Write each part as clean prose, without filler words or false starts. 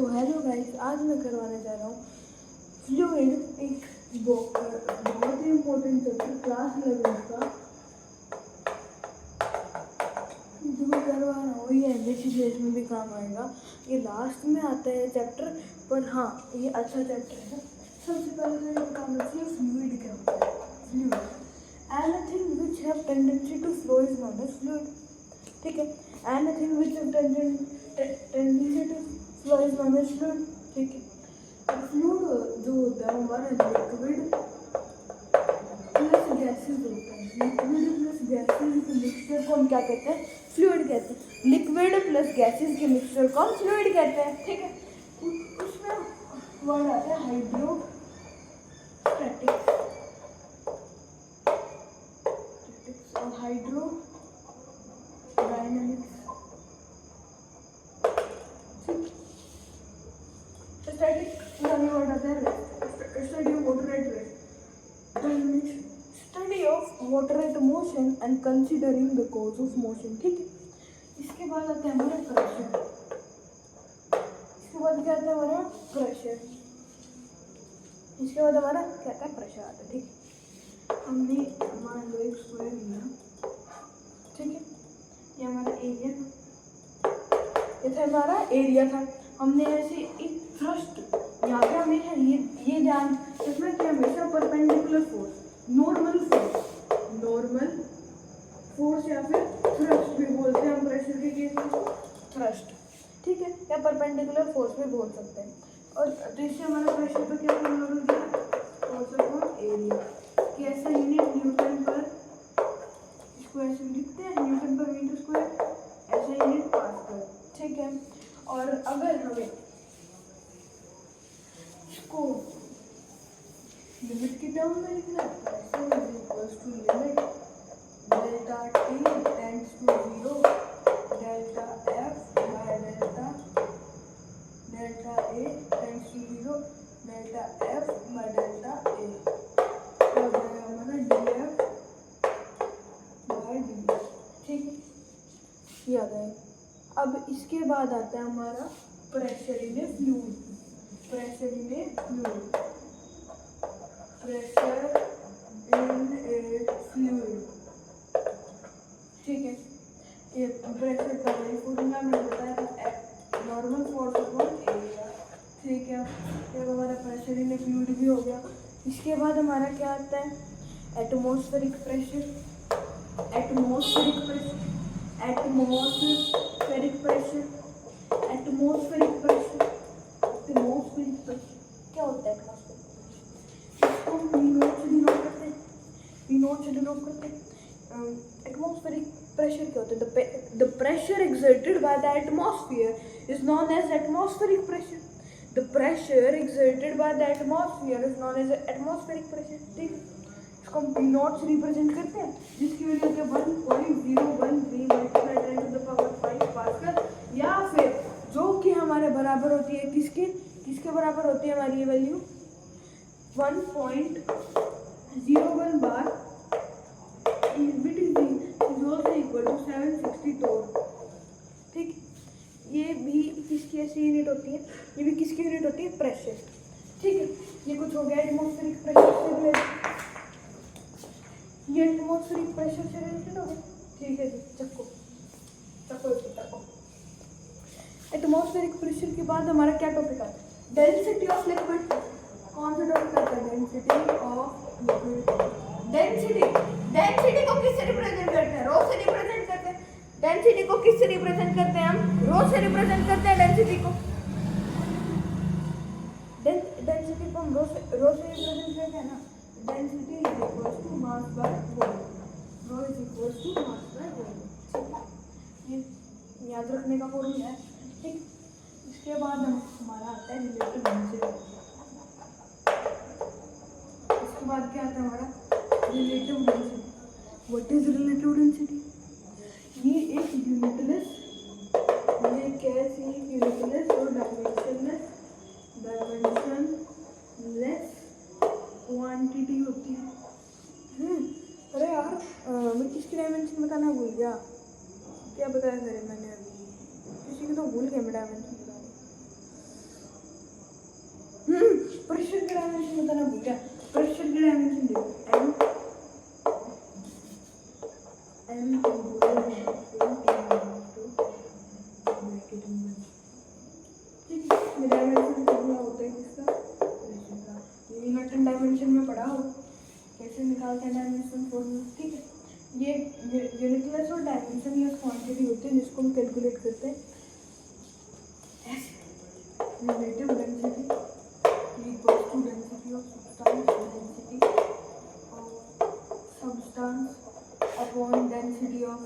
तो hello guys, आज मैं करवाने जा रहा हूँ फ्लूइड, एक बहुत ही इम्पोर्टेंट चैप्टर क्लास 11 का जो मैं करवा रहा हूँ। ये एमबीसीसीएस में भी काम आएगा। ये लास्ट में आता है चैप्टर, पर हाँ ये अच्छा चैप्टर है। सबसे पहले तो ये काम रखिए फ्लूइड क्या होता है। Fluid anything which have tendency to flow is known as fluid. ठीक है, anything which have tendency to flow is known as fluid. ठीक है, फ्लूइड जो होता है हमारा लिक्विड प्लस गैसेस होता है। लिक्विड प्लस गैसेस के मिक्सचर को हम क्या कहते हैं? फ्लूइड कहते हैं। लिक्विड प्लस गैसेस के मिक्सचर को हम फ्लूइड कहते हैं। ठीक है, उसमें वर्ड आता है हाइड्रोस्टैटिक्स और हाइड्रोडायनामिक्स। स्टैटिक वर्ड आता है study of water at rest, study of water at motion and considering the cause of motion. ठीक है, इसके बाद आता है हमारा प्रेशर। इसके बाद क्या आता है हमारा प्रेशर। इसके बाद हमारा क्या आता है? प्रेशर आता है। ठीक है, हमने मान लो एक स्क्वायर लिया। ठीक है, ये हमारा एरिया था, ये था हमारा एरिया था। हमने ऐसे एक थ्रस्ट यहाँ पे हमेशा ये ध्यान रखना कि हमेशा परपेंडिकुलर फोर्स, नॉर्मल फोर्स या फिर थ्रस्ट भी बोलते हैं हम प्रेशर के केस में, थ्रस्ट। ठीक है, या परपेंडिकुलर फोर्स भी बोल सकते हैं। और जैसे हमारा प्रेशर पे क्या फॉर्मूला बन गया? Force upon area. कैसा यूनिट? न्यूटन पर, इसको ऐसे लिखते हैं न्यूटन पर मीटर स्क्वायर, ऐसा यूनिट पास्कल। ठीक है, और अगर हमें इसको लिमिट के टर्म में लिखना है तो pressure is equals to limit delta T tends to 0 delta F by delta A tends to 0 delta F by delta A, तो हो जाएगा हमारा डी एफ बाय डी। ठीक है, ये आ जाएगा। अब इसके बाद आता है हमारा pressure in A fluid. Pressure in A fluid, pressure in A fluid. ठीक है, ये प्रेशर का वही फॉर्मूला मैंने बताया था, नॉर्मल फोर्स अपॉन एरिया। ठीक है, ये हमारा प्रेशर इन ए फ्लूइड भी हो गया। इसके बाद हमारा क्या आता है? Atmospheric pressure. Atmospheric pressure, atmospheric pressure, atmospheric pressure, atmospheric pressure क्या होता है? एटमॉस्फेरिक प्रेशर इसको P नॉट से डिनोट करते हैं, P नॉट से डिनोट करते हैं। एटमॉस्फेरिक प्रेशर क्या होता है? The pressure exerted by the atmosphere is known as atmospheric pressure. The pressure exerted by the atmosphere is known as atmospheric pressure. ठीक है, इसको हम P नॉट से रिप्रेजेंट करते हैं, जिसकी वैल्यू होती है 1.013 multiply 10 to the power 5 pascal, या फिर जो कि हमारे बराबर होती है किसके बराबर होती है हमारी ये value? 1.01 bar, which is also equal to 760 torr. ठीक, ये भी किसकी ऐसी यूनिट होती है? ये भी किसकी यूनिट होती है? प्रेशर। ठीक है, ये कुछ हो गया एटमॉस्फेरिक प्रेशर से रिलेटेड। ये एटमॉस्फेरिक प्रेशर से रिलेटेड हो गया। ठीक है जी, चक्को एटमॉस्फेरिक प्रेशर के बाद हमारा क्या टॉपिक आता है? Density of liquid. कौन सा टॉपिक आता है? Density of liquid. डेंसिटी को किससे रिप्रेजेंट करते हैं? रो से रिप्रेजेंट करते हैं। डेंसिटी को किससे रिप्रेजेंट करते हैं? हम रो से रिप्रेजेंट करते हैं डेंसिटी को। डेंसिटी को हम रो से रिप्रेजेंट करते हैं ना। Density is equals to mass by volume. Rho is equals to mass by volume. ये याद रखने का फॉर्मूला है। ठीक, इसके बाद हमारा आता है रिलेटिव डेंसिटी। इसके बाद क्या आता है हमारा? Relative density. What is relative density? ये एक यूनिटलेस, ये कैसी यूनिटलेस और डायमेंशनलेस क्वांटिटी होती है। अरे यार, मैं किसकी डायमेंशन बताना भूल गया। क्या बताया सर मैंने? अभी किसी की तो भूल गया मैं डायमेंशन बताना। बताना भूल गया। प्रेशर की डायमेंशन देखो, एम डायमेंशन फॉर्मूला होता है किसका, प्रेशर का। न्यूटन डायमेंशन में पढ़ा हो कैसे निकालते हैं डायमेंशन फॉर्मूला, ठीक है। ये यूनिटलेस और डायमेंशनलेस क्वांटिटी होती है जिसको हम कैलकुलेट करते हैं relative density equals to density of substance upon density of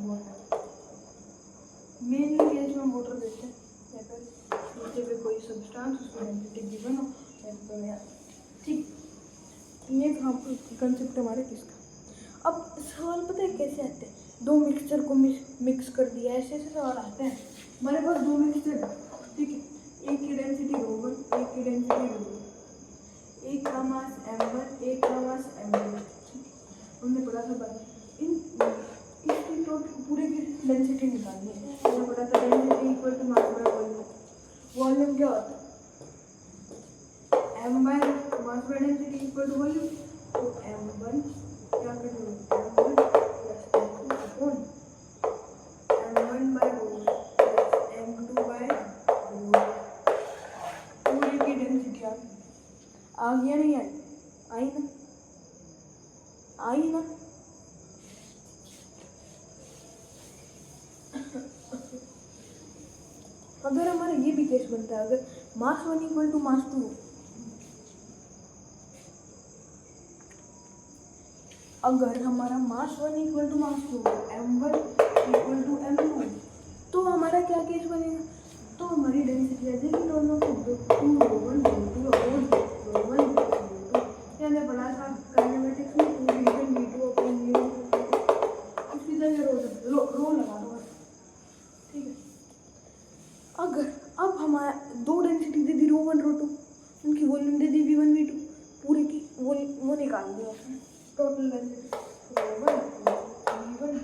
water. Mainly case में मोटर देते हैं या फिर नीचे पे कोई सब्सटेंस उसकी डेंसिटी गिवन हो या तो ठीक। ये कंसेप्ट हमारे किसका। अब सवाल पता है कैसे आते हैं, दो मिक्सचर को मिक्स कर दिया, ऐसे ऐसे सवाल आते हैं। हमारे पास दो मिक्सचर, ठीक है, एक की डेंसिटी ρ1, एक की डेंसिटी ρ2, एक का मास m1, एक का मास m2, ठीक है। हमने पढ़ा था भाई इसकी तो पूरे की डेंसिटी निकालनी है। हमने पढ़ा था density equal to mass by volume. Volume क्या होता है, m by mass by density equal to volume. तो m1 क्या करेंगे, m1 plus m2 upon m1 by ρ1 plus m2 by ρ2। पूरे की डेंसिटी आ गया, नहीं आई, आई ना, आई ना। अगर हमारा ये भी केस बनता है, अगर मास 1 इक्वल टू मास 2, अगर हमारा mass 1 equal to mass 2, m1 equal to m2, तो हमारा क्या केस बनेगा, तो हमारी डेंसिटी आ जाएगी दोनों की 2 ρ1 ρ2 अपॉन ρ1 ρ2। मैंने पढ़ा था काइनेमेटिक्स में 2 डिवीजन v2 अपॉन v1। उसी तरह रो लगा दो बस, ठीक है। अगर अब हमारा दो डेंसिटी दे दी ρ1 ρ2, उनकी वॉल्यूम दे दी v1 v2, पूरे की वो निकाल दिया टोटल डेंसिटी ρ1 v1।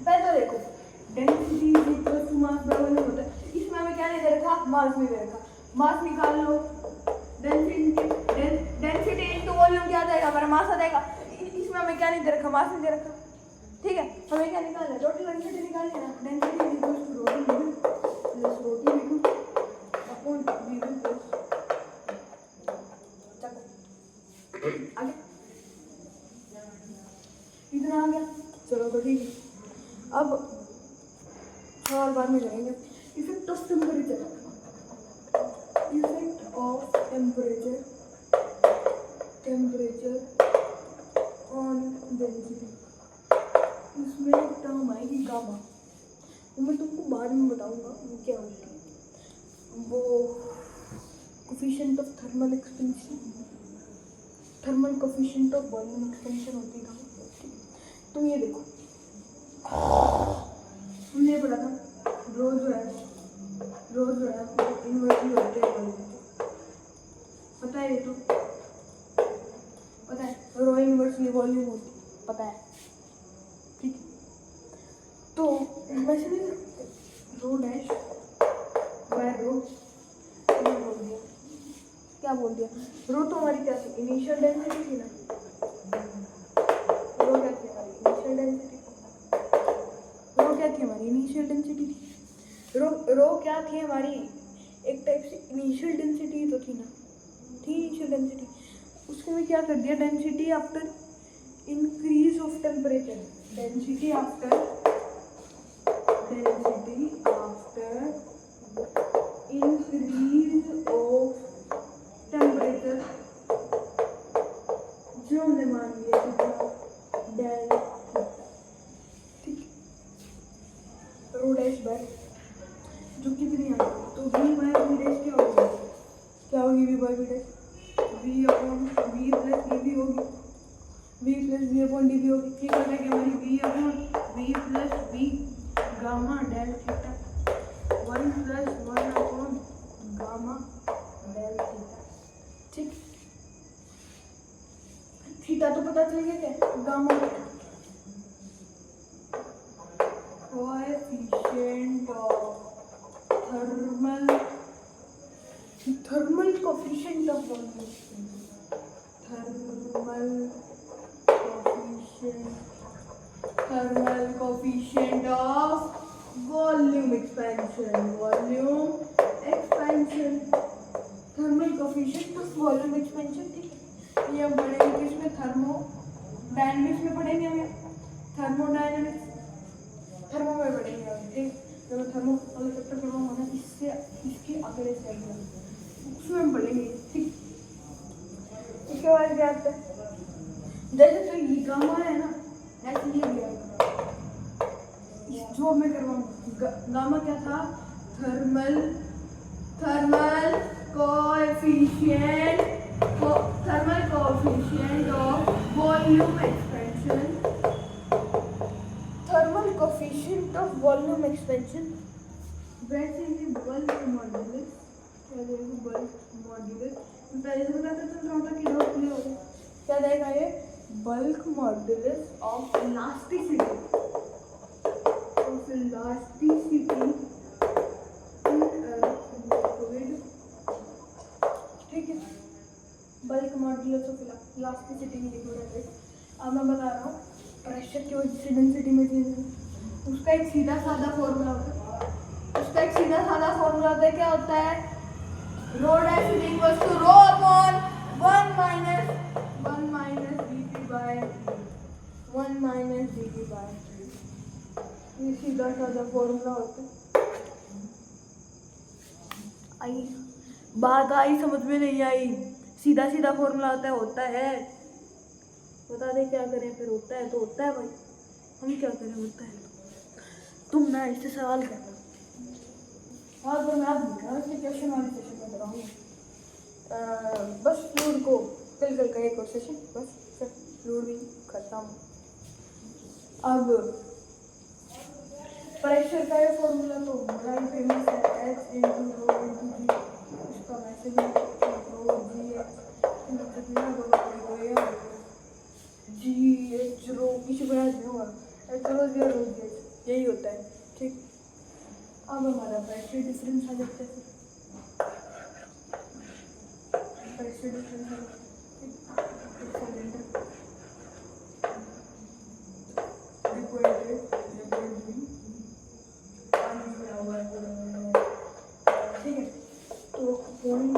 पहले तो देखो density equal to mass by volume होता है। इसमें हमें क्या नहीं दे रखा, मास नहीं दे रखा, मास निकाल लो। डेंसिटी इनटू वॉल्यूम क्या आ जाएगा, हमारा मास आ जाएगा। इसमें हमें क्या नहीं दे रखा, मास नहीं दे रखा, ठीक है। हमें क्या निकालना है, टोटल डेंसिटी निकालनी है ना। Density equal to ρ1 v1 plus ρ2 v2 upon v1 plus आगे इतना आ गया, चलो तो ठीक है। अब सवाल बाद में करेंगे। Effect of temperature, effect of temperature on density. इसमें एक टर्म आएगी गामा, वो मैं तुमको बाद में बताऊंगा वो क्या होती है। वो coefficient of thermal expansion, thermal coefficient of volume expansion होती है गामा। तुम ये देखो, हमने पढ़ा था रो जो है इन्वर्सली होते हैं वॉल्यूम, पता है। ये तो पता है, रो इन्वर्सली वॉल्यूम होती, पता है, ठीक। तो वैसे नहीं रो डैश बाय रो क्या बोल दिया, रो तो हमारी क्या थी, इनिशियल डेंसिटी थी ना। रो क्या थी हमारी, इनिशियल डेंसिटी। रो क्या थी हमारी, इनिशियल डेंसिटी थी। रो क्या थी हमारी, एक टाइप से इनिशियल डेंसिटी तो थी ना, थी इनिशियल डेंसिटी। उसके में क्या कर दिया, density after increase of temperature, density after increase of temperature जो हमने मान लिया डेल थीटा, ठीक। रो डैश बाय जो कितनी आ गई, तो v बाय v डैश क्या होगी, क्या होगी v by v dash, v upon v plus dv होगी, v plus v upon dv होगी। ठीक होता है कि हमारी v upon v plus v gamma del theta 1 plus 1 upon gamma del theta, ठीक। थीटा तो पता चल गया क्या, gamma coefficient of thermal thermal coefficient of volume expansion, thermal coefficient of volume expansion, thermal coefficient of volume expansion. ठीक है, ये हम पढ़ेंगे किसमें, थर्मोडायनेमिक्स में पढ़ेंगे हमें, थर्मोडायनेमिक्स थर्मो में पढ़ेंगे हम। ठीक, जब मैं थर्मो वाला चैप्टर पढ़ाऊंगा ना, इससे इसके अगले चैप्टर उसमें हम पढ़ेंगे। ठीक, इसके बाद क्या आता है, जैसे तो ये गामा है ना, ऐसे ये भी आएगा। जो मैं करवाऊंगा, गामा क्या था, thermal coefficient of volume expansion, thermal coefficient of volume expansion. वैसे ही बल्क मॉड्यूलस, क्या देगा, बल्क मॉड्यूलस पहले से बताता चल रहा था कि डाउट क्लियर हो गया। क्या देगा ये, bulk modulus of elasticity in liquid। ठीक है, bulk modulus of elasticity in liquid. अब मैं बता रहा हूँ प्रेशर की वजह से डेंसिटी में चेंज है, उसका एक सीधा साधा फॉर्मूला होता है। क्या होता है, rho dash is equal to rho upon 1 minus dp by 1 minus dp by 3। ये सीधा साधा फॉर्मूला होता है। बात आई समझ में, नहीं आई, सीधा फॉर्मूला होता है। बता दे क्या करें फिर, होता है तो होता है भाई, हम क्या करें, होता है। तुम ना इससे सवाल करना, और मैं आप क्वेश्चन वाले सेशन में कराऊंगी। बस फ्लूइड को कल का एक और सेशन, बस फिर फ्लूइड भी खत्म। अब प्रेशर का ये फॉर्मूला तो बड़ा ही फेमस है, H इंटू रो इंटू जी। इसका मैसेज रो जी एच कितना होगा, जी एच रो किसी को याद नहीं होगा, एच रो जी रो जी एच, यही होता है। ठीक, अब हमारा प्रेशर डिफरेंस आ जाता है, प्रेशर डिफरेंस आ जाता है। ठीक है, तो point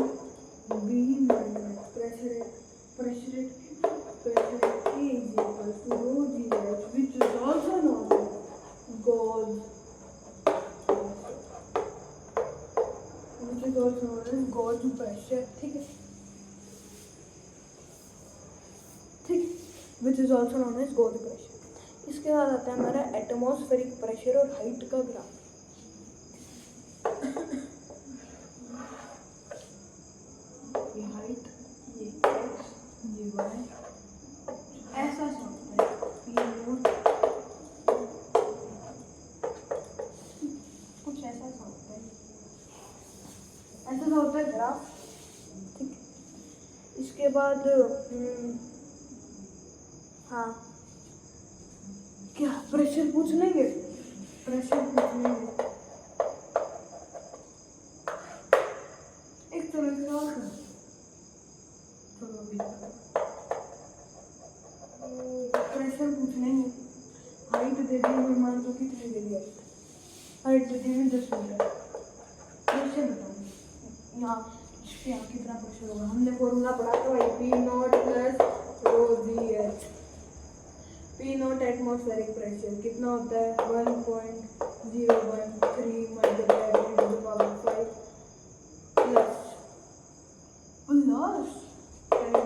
B minus pressure A is equal to rho GH, which is also known as gauge pressure। ठीक है, which is also known as gauge pressure। इसके बाद आता है हमारा एटमॉस्फेरिक प्रेशर और हाइट का ग्राफ। ये हाइट, ये एक्स, ये वाई, ऐसा सा होता है, ये नोट कुछ ऐसा सा होता है, ग्राफ। ठीक, इसके बाद हाँ, क्या प्रेशर पूछ लेंगे, एक तो प्रेशर पूछ लेंगे। हाइट दे दी हमें, मान लो कितनी दे दी, हाइट दे दी हमें 10 मीटर। प्रेशर बताओ यहाँ, इसके यहाँ कितना प्रेशर होगा, हमने फॉर्मूला पढ़ा था भाई, P not plus rho ji H. P naught atmospheric pressure कितना होता है, 1.013 multiply 10 to the power 5 plus 10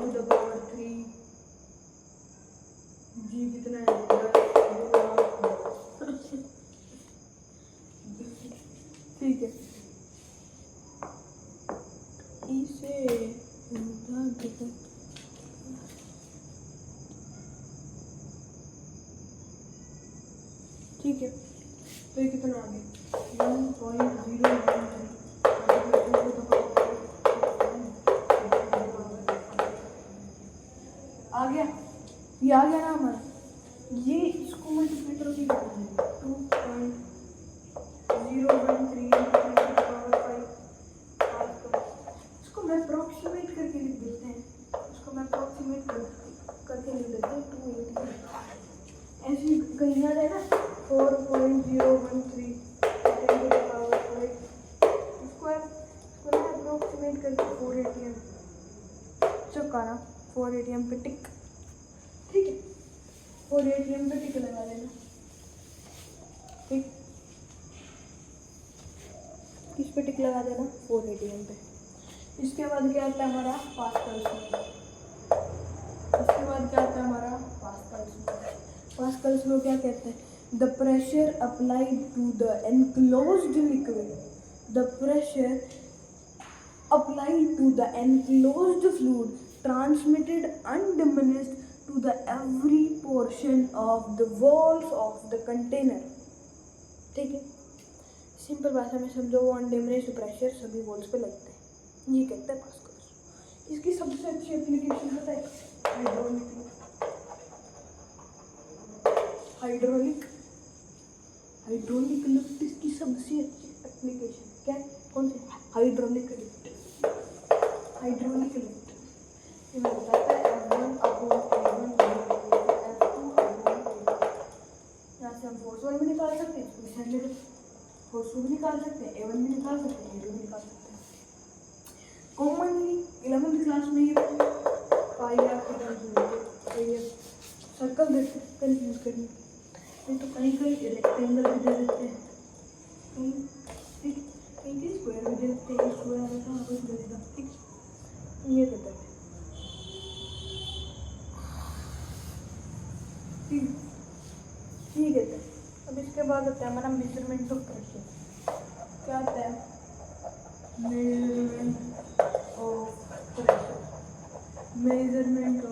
to the power 3 G कितना है, 10। ठीक है, इसे ठीक है, तो ये कितना आ गया, 1.013 आ गया, ये आ गया ना हमारा। ये इसको मल्टीप्लाई करो, 2.013 इसको 4.013 10 to the power 5 स्क्वायर इसको ना अप्रोक्सीमेट करके 4 ATM चुका ना 4 ATM पे टिक, ठीक है 4 ATM पे टिक लगा देना, ठीक किस पे टिक लगा देना 4 ATM पे। इसके बाद क्या आता है हमारा पास्कल्स लॉ, इसके बाद क्या आता है हमारा पास्कल्स लॉ। पास्कल्स लॉ क्या कहते हैं, the pressure applied to the enclosed liquid, the pressure applied to the enclosed fluid transmitted undiminished to the every portion of the walls of the container, ठीक है सिंपल भाषा में समझो, वो undiminished pressure सभी वॉल्स पे लगते हैं, ये कहते हैं पास्कल्स। इसकी सबसे अच्छी एप्लीकेशन होता है हाइड्रोलिक लिफ्ट, इसकी सबसे अच्छी एप्लीकेशन क्या है, कौन सी हाइड्रोलिक लिफ्ट ये मैं बताता है F1/A1 F2/A2। यहाँ से हम फोर्स 1 भी निकाल सकते हैं, फोर्स 2 भी निकाल सकते हैं, A1 भी निकाल सकते हैं, A2 भी निकाल सकते हैं। कॉमनली 11th क्लास में ये पाई आपको तो ये सर्कल देते हैं कंफ्यूज करने, नहीं तो कहीं कहीं रेक्टेंगल भी दे देते हैं, कहीं स्क्वायर भी दे देते हैं, स्क्वायर रहता है कुछ दे देता, ठीक ये देता है, ठीक है। अब इसके बाद होता है हमारा मेजरमेंट ऑफ प्रेशर, क्या होता है मेजरमेंट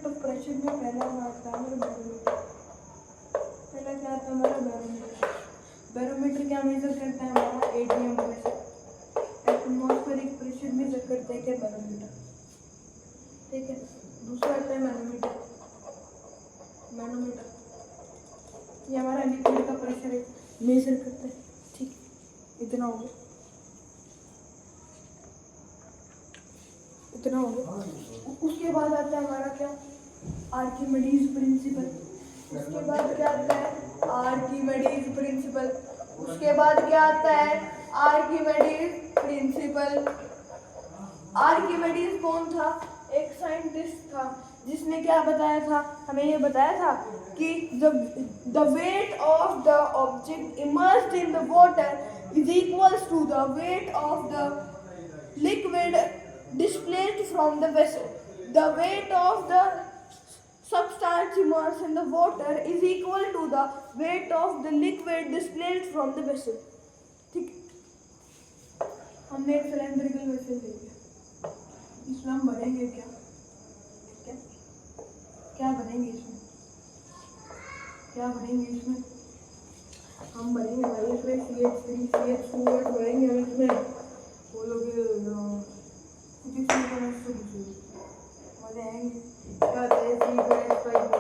ऑफ प्रेशर में पहला आता है हमारा बैरोमीटर, पहला क्या आता है हमारा बैरोमीटर क्या मेजर करता है हमारा ATM pressure, atmospheric pressure measure करता है क्या बैरोमीटर, ठीक है। दूसरा आता है मैनोमीटर ये हमारा लिक्विड का प्रेशर है मेजर करता है, ठीक इतना हो गया। उसके बाद आता है हमारा क्या आर्किमिडीज प्रिंसिपल, उसके बाद क्या आता है आर्किमिडीज प्रिंसिपल, उसके बाद क्या आता है आर्किमिडीज प्रिंसिपल। आर्किमिडीज कौन था, एक साइंटिस्ट था जिसने क्या बताया था, हमें ये बताया था कि the weight of the object immersed in the water is equals to the weight of the liquid displaced from the vessel. The weight of the substance immersed in the water is equal to the weight of the liquid displaced from the vessel. ठीक, हमने एक cylindrical vessel ले लिया, इसमें हम भरेंगे क्या भरेंगे इसमें हम भरेंगे भाई इसमें CH3 CH2 भरेंगे हम इसमें, बोलोगे मजे आएंगे, क्या होता है C2H5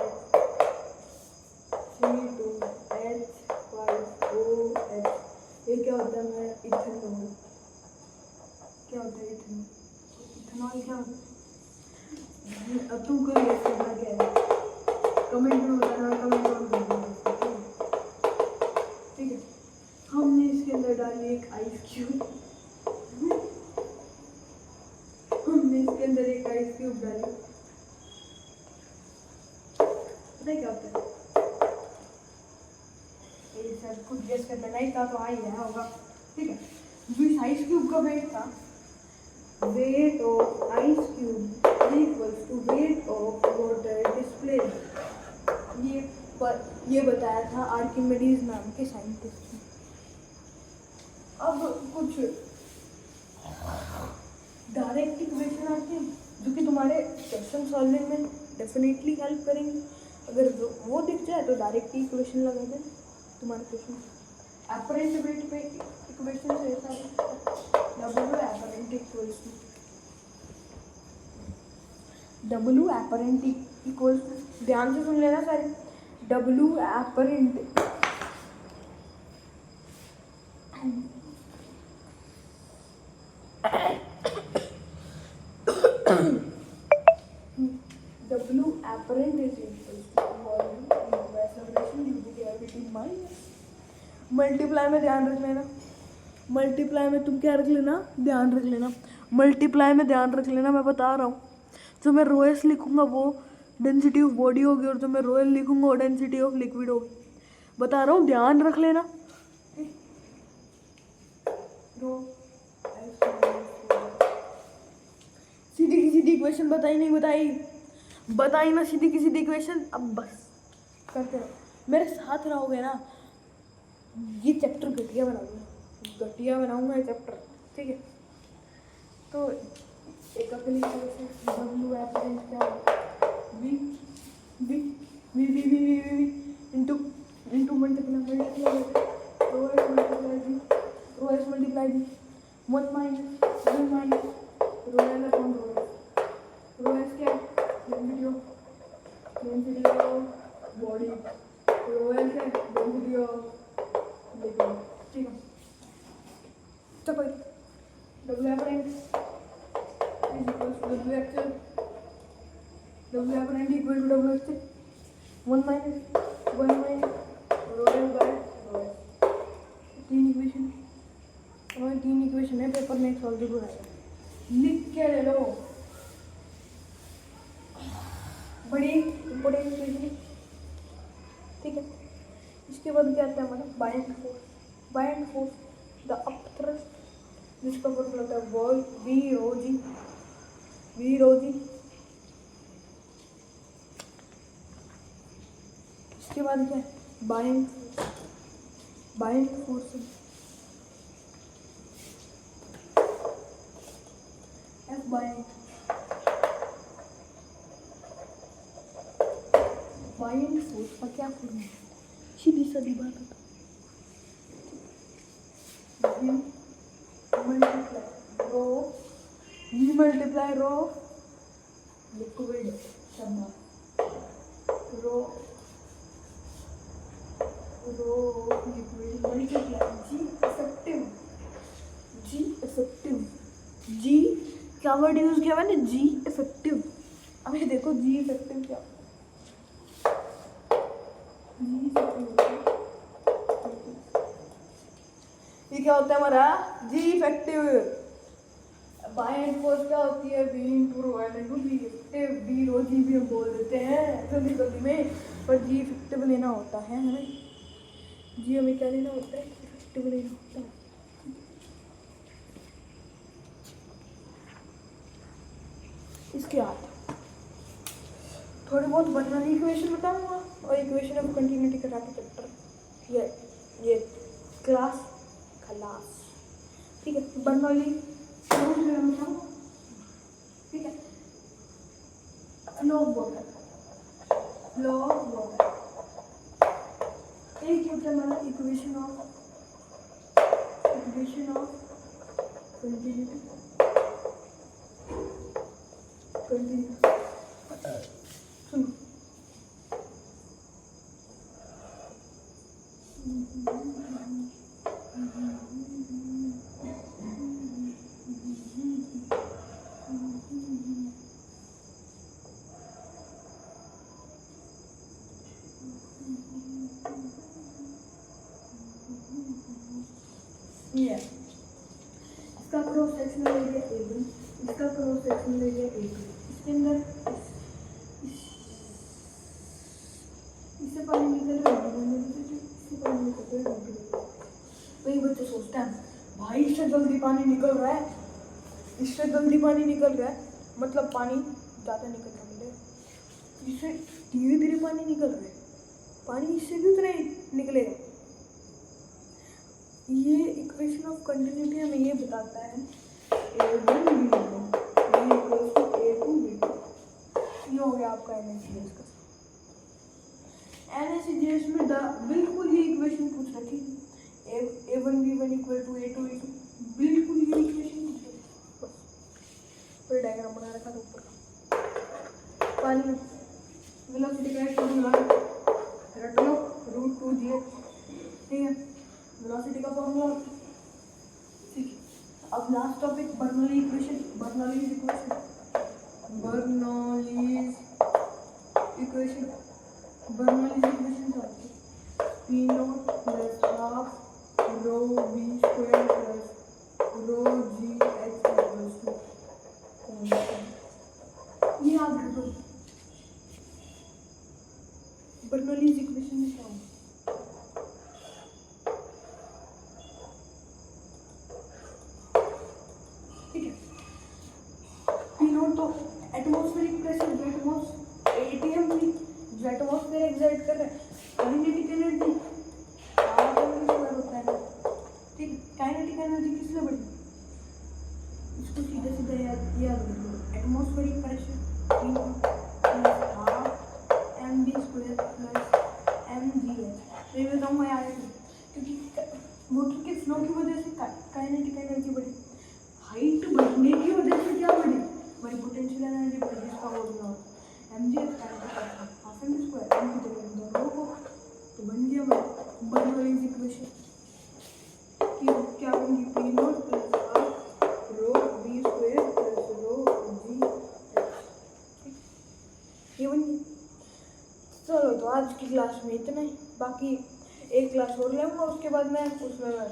C2H5OH, ये क्या होता है मैं इथेनॉल, क्या होता है इथेनॉल क्या होता है, अब तुम कोई गेस करना क्या है कमेंट में बताना, कमेंट में ठीक है। हमने इसके अंदर डाली एक आइस क्यूब, डाली, पता क्या होता है, ये सब कुछ गेस कर लेना ही था तो आ ही रहा होगा, ठीक है। जो इस आइस क्यूब का वेट था, weight of ice cube equals to weight of water displaced, ये बताया था आर्किमिडीज नाम के साइंटिस्ट ने। अब कुछ डायरेक्ट इक्वेशन आती है जो कि तुम्हारे क्वेश्चन सॉल्विंग में डेफिनेटली हेल्प करेंगी, अगर वो दिख जाए तो डायरेक्ट इक्वेशन लगा दें तुम्हारे क्वेश्चन। अपरेंट वेट पे इक्वेशन से ऐसा W apparent equals, ध्यान से सुन लेना सारे, W apparent W apparent is equals to volume into acceleration due to the positive minus. Multiply में ध्यान रख लेना, मल्टीप्लाई में तुम क्या रख लेना, ध्यान रख लेना, मल्टीप्लाई में ध्यान रख लेना। मैं बता रहा हूँ, जो मैं रोएस लिखूंगा वो डेंसिटी ऑफ बॉडी होगी, और जो मैं रोयल लिखूंगा वो डेंसिटी ऑफ लिक्विड होगी। बता रहा हूँ, ध्यान रख लेना। सीधी की सीधी इक्वेशन बताई नहीं बताई ना, सीधी की सीधी इक्वेशन। अब बस करते रहो, मेरे साथ रहोगे ना, ये चैप्टर घटिया बनाऊंगा ये चैप्टर, ठीक है। तो एक अगली डब्ल्यू एपरेंट क्या V V V V V V V into multiply rho S multiply the 1 minus rho L upon rho S क्या डेंसिटी ऑफ बॉडी, रोएल क्या डेंसिटी ऑफ लिक्विड, ठीक है। तो कोई W apparent is equal to W actual, W apparent equal to W actual 1 minus rho L by rho L. तीन equation है, paper में solve जरूर आएगा, लिख के ले लो। बड़ी इंपॉर्टेंट इक्वेशन, ठीक है। इसके बाद क्या आता है हमारा buoyant force the up thrust, जिसका फॉर्मूला होता है वी रो जी। इसके बाद क्या है buoyant force F buoyant force का क्या फॉर्मूला, सीधी सादी बात है, V multiply rho liquid rho liquid multiply G क्या वर्ड यूज किया मैंने, जी इफेक्टिव। अब ये देखो जी इफेक्टिव क्या, ये क्या होता है हमारा जी इफेक्टिव। बाइंड फोर्स क्या होती है, V into rho L into G effective. V rho G भी हम बोल देते हैं जल्दी में, पर जी इफेक्टिव लेना होता है हमें, जी हमें क्या लेना होता है, इफेक्टिव लेना होता है। इसके बाद थोड़ी बहुत बर्नौली इक्वेशन बताऊंगा, और इक्वेशन ऑफ कंटिन्यूटी करा के चैप्टर ये क्लास खलास, ठीक है। बर्नौली ठीक है, लो वाटर एक होता है हमारा इक्वेशन ऑफ कंटिन्यूटी सुनो, ये इसका क्रॉस सेक्शन एरिया A1, इसका क्रॉस सेक्शन एरिया A2, इसके अंदर इससे पानी निकल रहा है, इससे पानी निकल रहा है। वही बच्चे सोचते हैं भाई इससे जल्दी पानी निकल रहा है, इससे जल्दी पानी निकल रहा है, मतलब पानी ज़्यादा निकल रहा है, इससे धीरे धीरे पानी निकल रहा है, पानी इससे भी उतना ही निकलेगा। ये इक्वेशन ऑफ कंटिन्यूटी हमें ये बताता है A1 B1 A2 B2। ये हो गया आपका NaCl का। NaCl में बिल्कुल ये इक्वेशन पूछ रखी, A1 B1 equal to A2 B2, बिल्कुल ये इक्वेशन पूछ रखी, बस फिर डायग्राम बना रखा था ऊपर का। पानी में वेलोसिटी का फॉर्मूला रट लो, √2g, ठीक है, वेलोसिटी का फॉर्मूला, ठीक है। अब लास्ट टॉपिक बर्नौली इक्वेशन क्या होती है, P not plus half rho V square plus rho ji H equals to constant. ये याद रखो बर्नौलीज इक्वेशन में क्या होगा। ठीक है, पी नॉट तो एटमॉस्फेरिक प्रेशर जो एटीएम थी जो एटमॉस्फेयर एक्साइट कर रहा है, kinetic energy half M square होता है। ठीक, काइनेटिक एनर्जी किससे बढ़ी, इसको सीधा सीधा याद कर लो, atmospheric pressure P not plus half M V square plus M G H. ये बताऊंगा यार, क्योंकि मोटर के फ्लो की वजह से काइनेटिक एनर्जी बढ़ी, हाइट बढ़ने की वजह से क्या बढ़ी, बड़ी पोटेंशियल एनर्जी बढ़ी, जिसका formula M G H half M square, M की जगह दोनों को तो बन गया बर्नौलीज इक्वेशन की क्या बन गई, P not plus half rho v square plus rho ji H. ये बन गई। चलो तो आज की क्लास में इतना ही, बाकी एक क्लास और लूँगा, उसके बाद मैं उसमें मैं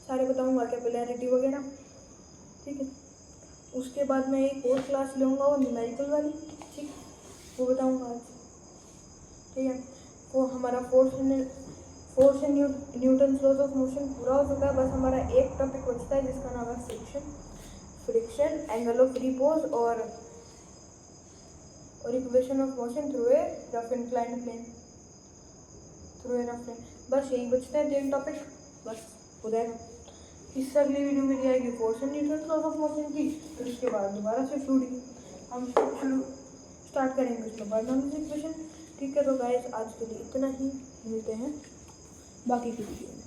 सारे बताऊँगा कैपिलैरिटी वगैरह। ठीक है, उसके बाद मैं एक और क्लास लूँगा वो न्यूमेरिकल वाली, ठीक, वो बताऊँगा आज। ठीक है, वो हमारा force and Newton laws of motion पूरा हो चुका है, बस हमारा एक टॉपिक बचता है जिसका नाम है फ्रिक्शन, एंगल ऑफ रिपोज और equation of motion through a rough inclined plane, बस यही बचते हैं 3 टॉपिक, बस हो जाएगा। इससे अगली वीडियो मेरी आएगी force and Newton laws of motion की, फिर उसके बाद दोबारा से फ्लूइड की हम शुरू स्टार्ट करेंगे उसमें बर्नौलीज इक्वेशन। ठीक है, तो गाइस आज के लिए इतना ही, मिलते हैं बाकी की वीडियो में।